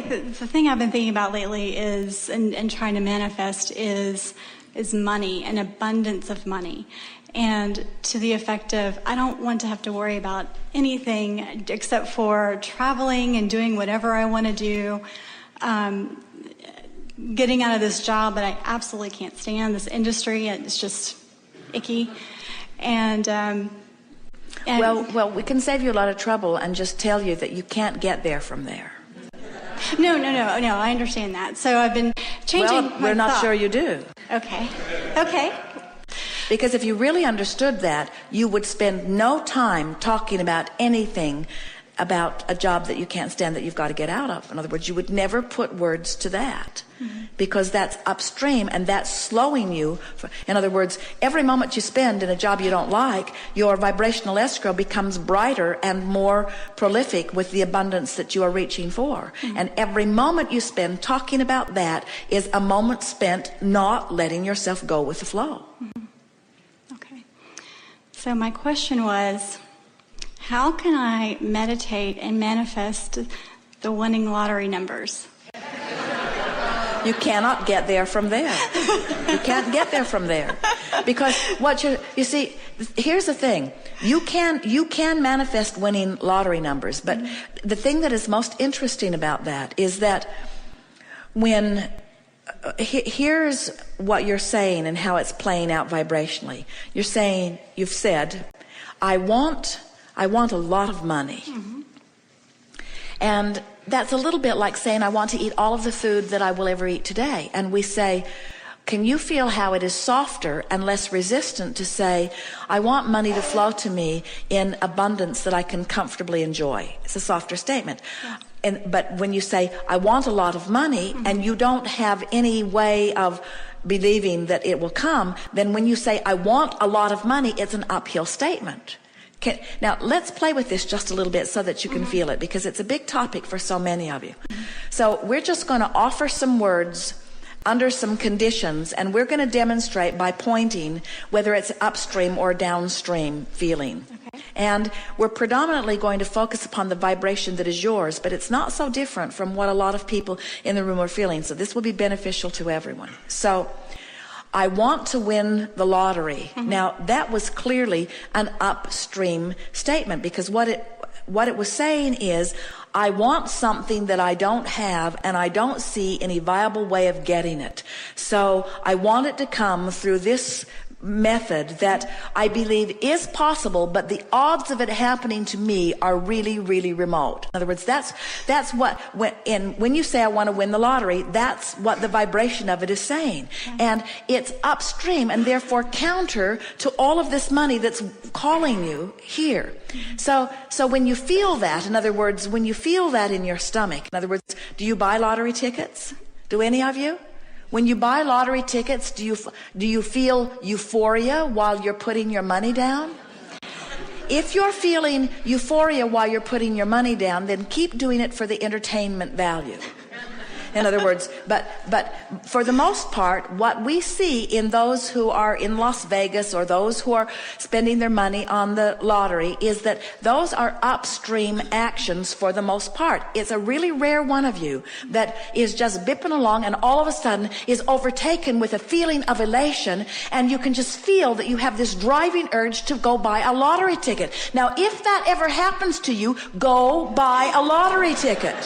the thing I've been thinking about lately is, and trying to manifest is money, an abundance of money. And to the effect of, I don't want to have to worry about anything except for traveling and doing whatever I want to do, getting out of this job that I absolutely can't stand, this industry, it's just icky. And well, we can save you a lot of trouble and just tell you that you can't get there from there. No, I understand that. So I've been changing Well, we're not sure you do. Okay. Because if you really understood that, you would spend no time talking about anything about a job that you can't stand that you've got to get out of. In other words, you would never put words to that, because that's upstream and that's slowing you. In other words, every moment you spend in a job you don't like, your vibrational escrow becomes brighter and more prolific with the abundance that you are reaching for. And every moment you spend talking about that is a moment spent not letting yourself go with the flow. Okay. So my question was, how can I meditate and manifest the winning lottery numbers? You cannot get there from there. You can't get there from there. Because you see, here's the thing. You can manifest winning lottery numbers, but the thing that is most interesting about that is that here's what you're saying and how it's playing out vibrationally. You've said, I want a lot of money. And that's a little bit like saying, I want to eat all of the food that I will ever eat today. And we say, can you feel how it is softer and less resistant to say, I want money to flow to me in abundance that I can comfortably enjoy? It's a softer statement. Yeah. But when you say, I want a lot of money, and you don't have any way of believing that it will come, then when you say, I want a lot of money, it's an uphill statement. Now, let's play with this just a little bit so that you can feel it, because it's a big topic for so many of you. So we're just going to offer some words under some conditions, and we're going to demonstrate by pointing whether it's upstream or downstream feeling. Okay. And we're predominantly going to focus upon the vibration that is yours, but it's not so different from what a lot of people in the room are feeling. So this will be beneficial to everyone. So I want to win the lottery. Now, that was clearly an upstream statement, because what it was saying is, I want something that I don't have, and I don't see any viable way of getting it. So I want it to come through this method that I believe is possible, but the odds of it happening to me are really, really remote. In other words, that's what when you say I want to win the lottery, that's what the vibration of it is saying. And it's upstream and therefore counter to all of this money that's calling you here. So when you feel that, in other words, when you feel that in your stomach, in other words, do you buy lottery tickets? Do any of you? When you buy lottery tickets, do you feel euphoria while you're putting your money down? If you're feeling euphoria while you're putting your money down, then keep doing it for the entertainment value. In other words, but for the most part, what we see in those who are in Las Vegas or those who are spending their money on the lottery is that those are upstream actions for the most part. It's a really rare one of you that is just bipping along and all of a sudden is overtaken with a feeling of elation, and you can just feel that you have this driving urge to go buy a lottery ticket. Now, if that ever happens to you, go buy a lottery ticket.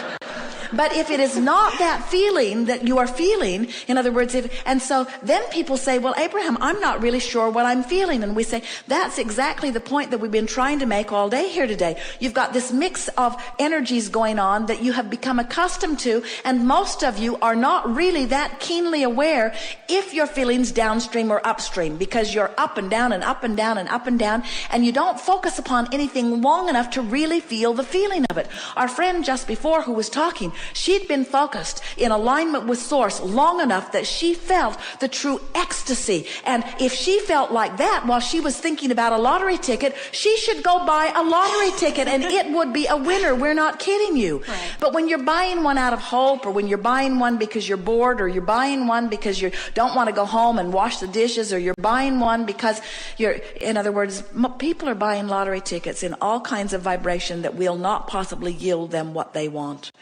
But if it is not that feeling that you are feeling, in other words, and so then people say, well, Abraham, I'm not really sure what I'm feeling. And we say, that's exactly the point that we've been trying to make all day here today. You've got this mix of energies going on that you have become accustomed to, and most of you are not really that keenly aware if your feeling's downstream or upstream, because you're up and down and up and down and up and down, and you don't focus upon anything long enough to really feel the feeling of it. Our friend just before who was talking, she'd been focused in alignment with Source long enough that she felt the true ecstasy. And if she felt like that while she was thinking about a lottery ticket, she should go buy a lottery ticket and it would be a winner. We're not kidding you. Right. But when you're buying one out of hope, or when you're buying one because you're bored, or you're buying one because you don't want to go home and wash the dishes, or you're buying one because in other words, people are buying lottery tickets in all kinds of vibration that will not possibly yield them what they want.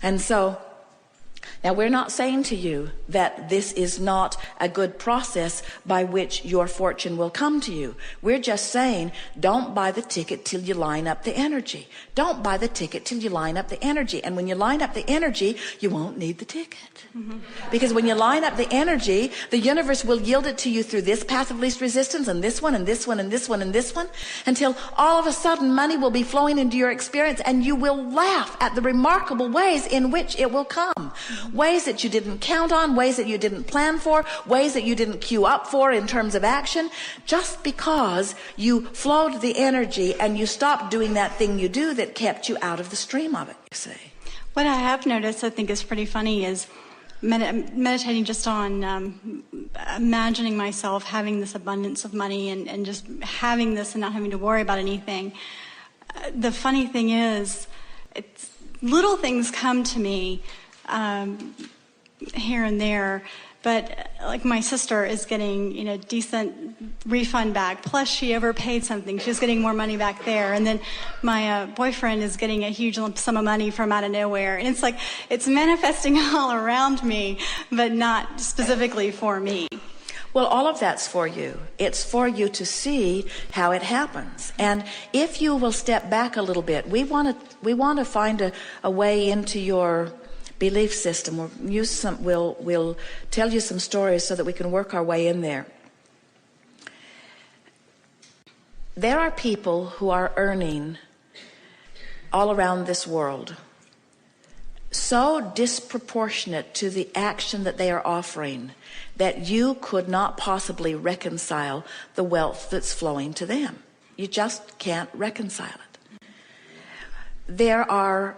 And so Now, we're not saying to you that this is not a good process by which your fortune will come to you. We're just saying, don't buy the ticket till you line up the energy. Don't buy the ticket till you line up the energy. And when you line up the energy, you won't need the ticket. Because when you line up the energy, the universe will yield it to you through this path of least resistance, and this one, and this one, and this one, and this one, until all of a sudden money will be flowing into your experience, and you will laugh at the remarkable ways in which it will come. Ways that you didn't count on, ways that you didn't plan for, ways that you didn't queue up for in terms of action, just because you flowed the energy and you stopped doing that thing you do that kept you out of the stream of it, you see. What I have noticed, I think is pretty funny, is meditating just on imagining myself having this abundance of money and just having this and not having to worry about anything. The funny thing is, little things come to me here and there, but like my sister is getting, decent refund back. Plus she overpaid something. She's getting more money back there. And then my boyfriend is getting a huge lump sum of money from out of nowhere. And it's like, it's manifesting all around me, but not specifically for me. Well, all of that's for you. It's for you to see how it happens. And if you will step back a little bit, we want to find a way into your belief system. We'll tell you some stories so that we can work our way in there. There are people who are earning all around this world so disproportionate to the action that they are offering that you could not possibly reconcile the wealth that's flowing to them. You just can't reconcile it. There are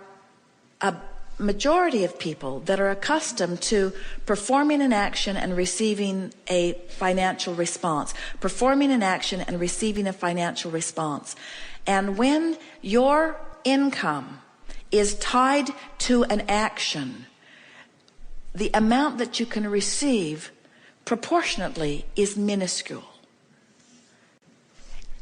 a majority of people that are accustomed to performing an action and receiving a financial response, performing an action and receiving a financial response. And when your income is tied to an action, the amount that you can receive proportionately is minuscule.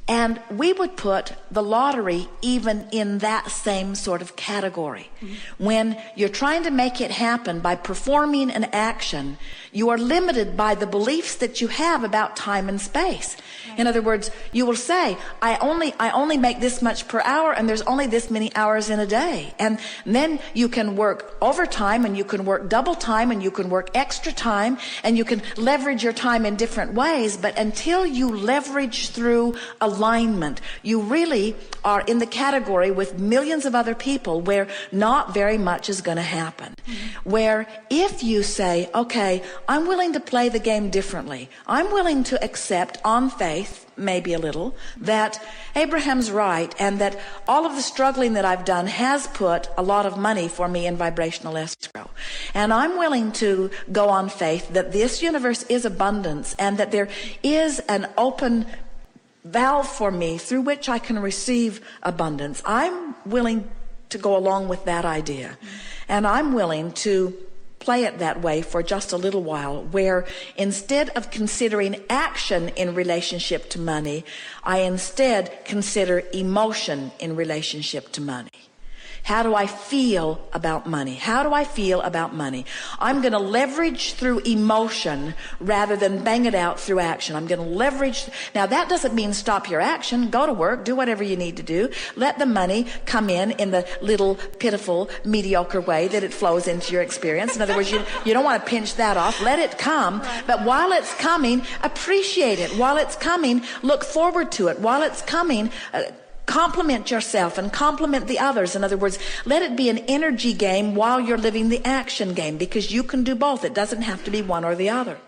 And we would put the lottery even in that same sort of category. When you're trying to make it happen by performing an action, you are limited by the beliefs that you have about time and space. In other words, you will say, I only make this much per hour, and there's only this many hours in a day. And then you can work overtime, and you can work double time, and you can work extra time, and you can leverage your time in different ways. But until you leverage through alignment, you really are in the category with millions of other people where not very much is going to happen. Where if you say, okay, I'm willing to play the game differently. I'm willing to accept on faith, maybe a little, that Abraham's right and that all of the struggling that I've done has put a lot of money for me in vibrational escrow. And I'm willing to go on faith that this universe is abundance and that there is an open valve for me through which I can receive abundance. I'm willing to go along with that idea. And I'm willing to play it that way for just a little while, where instead of considering action in relationship to money, I instead consider emotion in relationship to money. How do I feel about money? How do I feel about money? I'm going to leverage through emotion rather than bang it out through action. I'm going to leverage. Now, that doesn't mean stop your action. Go to work. Do whatever you need to do. Let the money come in the little pitiful, mediocre way that it flows into your experience. In other words, you don't want to pinch that off. Let it come. But while it's coming, appreciate it. While it's coming, look forward to it. While it's coming, compliment yourself and compliment the others. In other words, let it be an energy game while you're living the action game, because you can do both. It doesn't have to be one or the other.